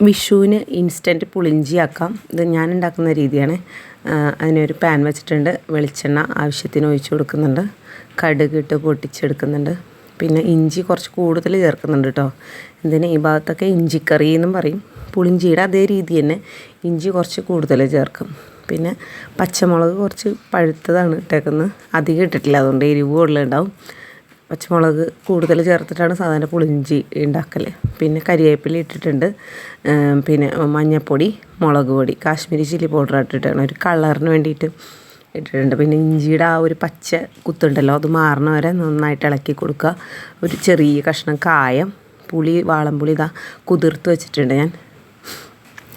വിഷുവിന് ഇൻസ്റ്റൻറ്റ് പുളിഞ്ചി ആക്കാം. ഇത് ഞാൻ ഉണ്ടാക്കുന്ന രീതിയാണ്. അതിനൊരു പാൻ വെച്ചിട്ടുണ്ട്. വെളിച്ചെണ്ണ ആവശ്യത്തിന് ഒഴിച്ച് കൊടുക്കുന്നുണ്ട്. കടുക് ഇട്ട് പൊട്ടിച്ചെടുക്കുന്നുണ്ട്. പിന്നെ ഇഞ്ചി കുറച്ച് കൂടുതൽ ചേർക്കുന്നുണ്ട് കേട്ടോ. ഇതിന് ഈ ഭാഗത്തൊക്കെ ഇഞ്ചിക്കറി എന്നും പറയും. പുളിഞ്ചിയുടെ അതേ രീതി തന്നെ ഇഞ്ചി കുറച്ച് കൂടുതൽ ചേർക്കും. പിന്നെ പച്ചമുളക് കുറച്ച് പഴുത്തതാണ് ഇട്ടേക്കുന്നത്. അധികം ഇട്ടിട്ടില്ല, അതുകൊണ്ട് എരിവ് കൂടുതലുണ്ടാവും. പച്ചമുളക് കൂടുതൽ ചേർത്തിട്ടാണ് സാധാരണ പുളിഞ്ചി ഉണ്ടാക്കൽ. പിന്നെ കരിവേപ്പില ഇട്ടിട്ടുണ്ട്. പിന്നെ മഞ്ഞൾപ്പൊടി, മുളക് പൊടി, കാശ്മീരി ചില്ലി പൗഡർ ഇട്ടിട്ടാണ് ഒരു കളറിന് വേണ്ടിയിട്ട് ഇട്ടിട്ടുണ്ട്. പിന്നെ ഇഞ്ചിയുടെ ആ ഒരു പച്ച കുത്തുണ്ടല്ലോ, അത് മാറണ വരെ നന്നായിട്ട് ഇളക്കി കൊടുക്കുക. ഒരു ചെറിയ കഷ്ണം കായം, പുളി, വാളംപുളി ഇതാ കുതിർത്ത് വെച്ചിട്ടുണ്ട് ഞാൻ.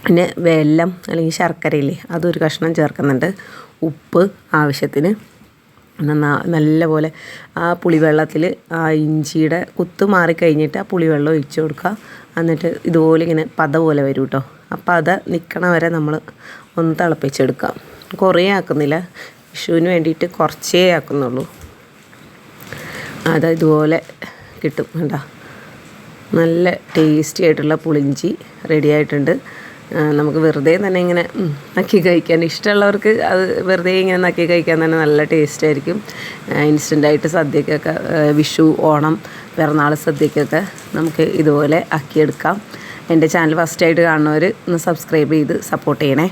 പിന്നെ വെല്ലം അല്ലെങ്കിൽ ശർക്കരയില്ലേ, അതൊരു കഷ്ണം ചേർക്കുന്നുണ്ട്. ഉപ്പ് ആവശ്യത്തിന്. നല്ലപോലെ ആ പുളിവെള്ളത്തിൽ ആ ഇഞ്ചിയുടെ കുത്ത് മാറിക്കഴിഞ്ഞിട്ട് ആ പുളിവെള്ളം ഒഴിച്ച് കൊടുക്കുക. എന്നിട്ട് ഇതുപോലെ ഇങ്ങനെ പത പോലെ വരും കേട്ടോ. ആ പത നിൽക്കണ വരെ നമ്മൾ ഒന്ന് തിളപ്പിച്ചെടുക്കാം. കുറേ ആക്കുന്നില്ല, വിഷുവിന് വേണ്ടിയിട്ട് കുറച്ചേ ആക്കുന്നുള്ളൂ. അത് ഇതുപോലെ കിട്ടും. കണ്ടോ, നല്ല ടേസ്റ്റി ആയിട്ടുള്ള പുളിഞ്ചി റെഡി ആയിട്ടുണ്ട്. നമുക്ക് വെറുതെ തന്നെ ഇങ്ങനെ നക്കി കഴിക്കാൻ ഇഷ്ടമുള്ളവർക്ക് അത് വെറുതെ ഇങ്ങനെ നക്കി കഴിക്കാൻ തന്നെ നല്ല ടേസ്റ്റ് ആയിരിക്കും. ഇൻസ്റ്റൻ്റായിട്ട് സദ്യക്കൊക്കെ, വിഷു, ഓണം, പിറന്നാൾ സദ്യക്കൊക്കെ നമുക്ക് ഇതുപോലെ ആക്കിയെടുക്കാം. എൻ്റെ ചാനൽ ഫസ്റ്റായിട്ട് കാണുന്നവർ ഒന്ന് സബ്സ്ക്രൈബ് ചെയ്ത് സപ്പോർട്ട് ചെയ്യണേ.